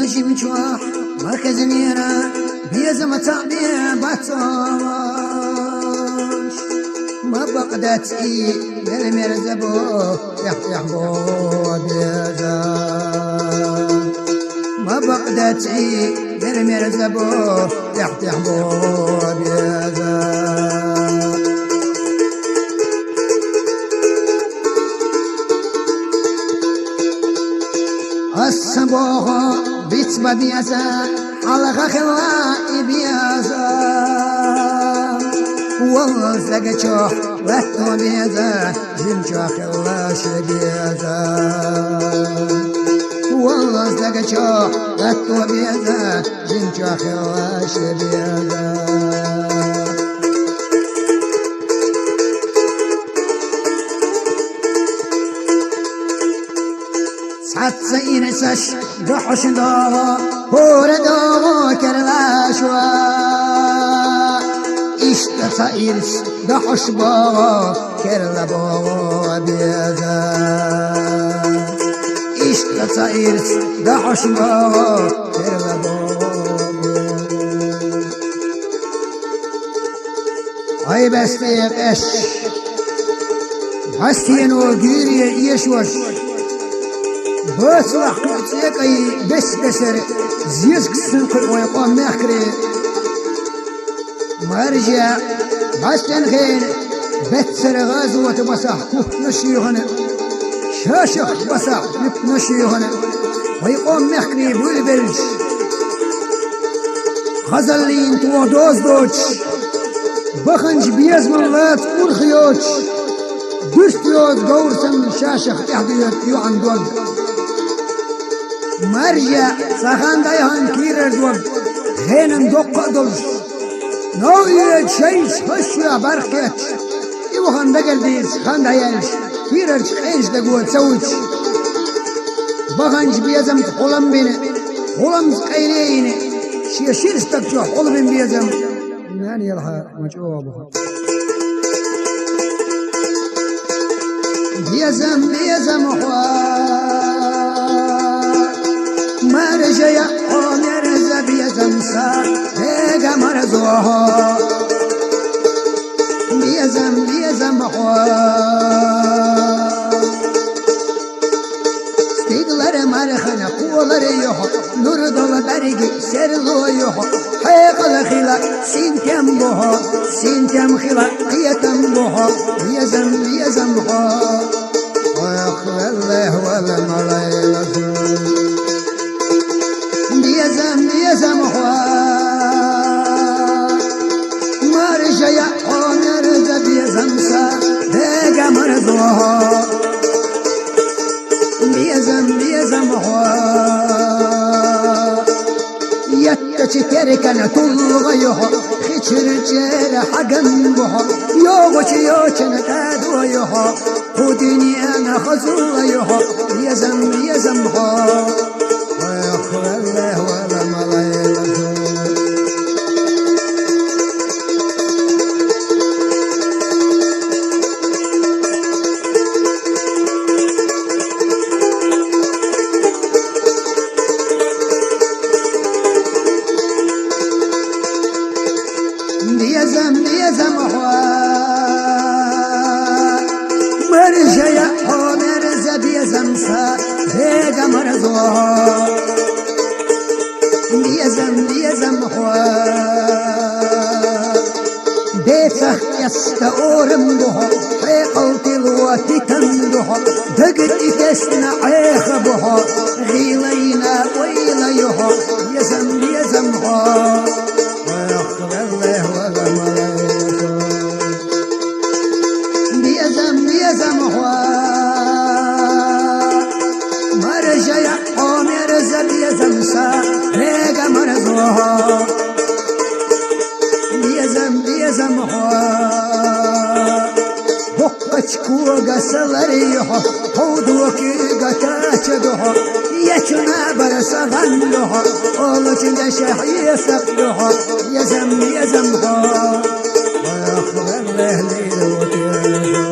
بشم چوا مرکز میرا بیزم تعبیر بطاش ما بقدتي بالمير زبو يحبو بيزا ما بقدتي بالمير زبو يحبو بيزا الصباح بيت بيزا على خلا بيزا والله زقشوح واتو بيزا زنشوح خلاش بيزا والله زقشوح واتو بيزا زنشوح خلاش بيزا سعد سينسش دحش داوا هور داوا كرلاشوا İşte sayırız da hoş bağa kerle bağa biyada İşte sayırız da hoş bağa kerle bağa Ay besteye beş Hastiyen o güriye yeşvar Baslah kutiyek ay bes beser Ziyiz kısın kır oyqa mehkri مرجع بستن خير بتسر غازوة بصح نشيهنا شاشخ بصح نشيهنا ويقوم مخري بلبلج خزلين تو دوز دوش بخنج بيز من لا تكون خيوش درست يوز قورسن شاشخ احضيت يوعن دوغ مرجع سخان دايهان كيرر دوغ خينن دوق دوش نوعية شيء خشية بركة يبغى خندق ديز خندق يالش كيرج خيش دقوة تسويش بغنج بيزم خلم بينه خلم قيلينه شير استكشف خلم بيزم ناني يلها مجوابها بيزم ما رجع عمر بيزم صار هيجا مرزوها بيزم استيقلر مرخنا قولر يوحو نور دول برقي سرلو يوحو حيق الخلا سنتم بوها سنتم خلا قيتم بوها بيزم ويخل الله ولا ملايلة بيزم مرجع عمر بيزم سا دقا مرضوها بيزم يتشكركنا تلغيها خشر جير حقن بها يوغش نتادويها خدني انا خزويها بيزم ويخل الله ولا ملايلة بيزم مرجع عمر بيزم سا هيجا مرزوها بيزم ديفخ يستأورم بها حيقلت الواتي تندها دقت إتسنا عيخ بها غيلينا ويليها بيزمها ويخل الله ولا ملايكه بيزمها مرجع عمر بيزم سا هيجا مرزوها بيزمها بقچكو غسلريها هودوكي غتاچدها يچنا برسغنها اولچن شحي سقدها يزمها ويخل الله ليل وتيها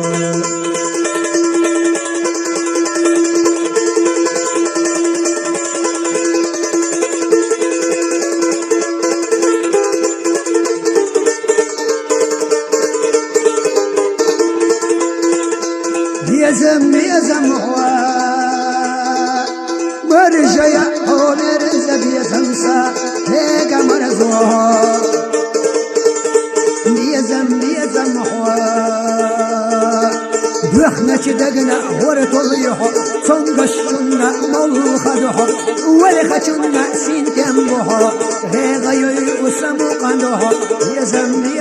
قندوها ولخشن ناسين كم بها هي غير وسمو قندوها يا زمي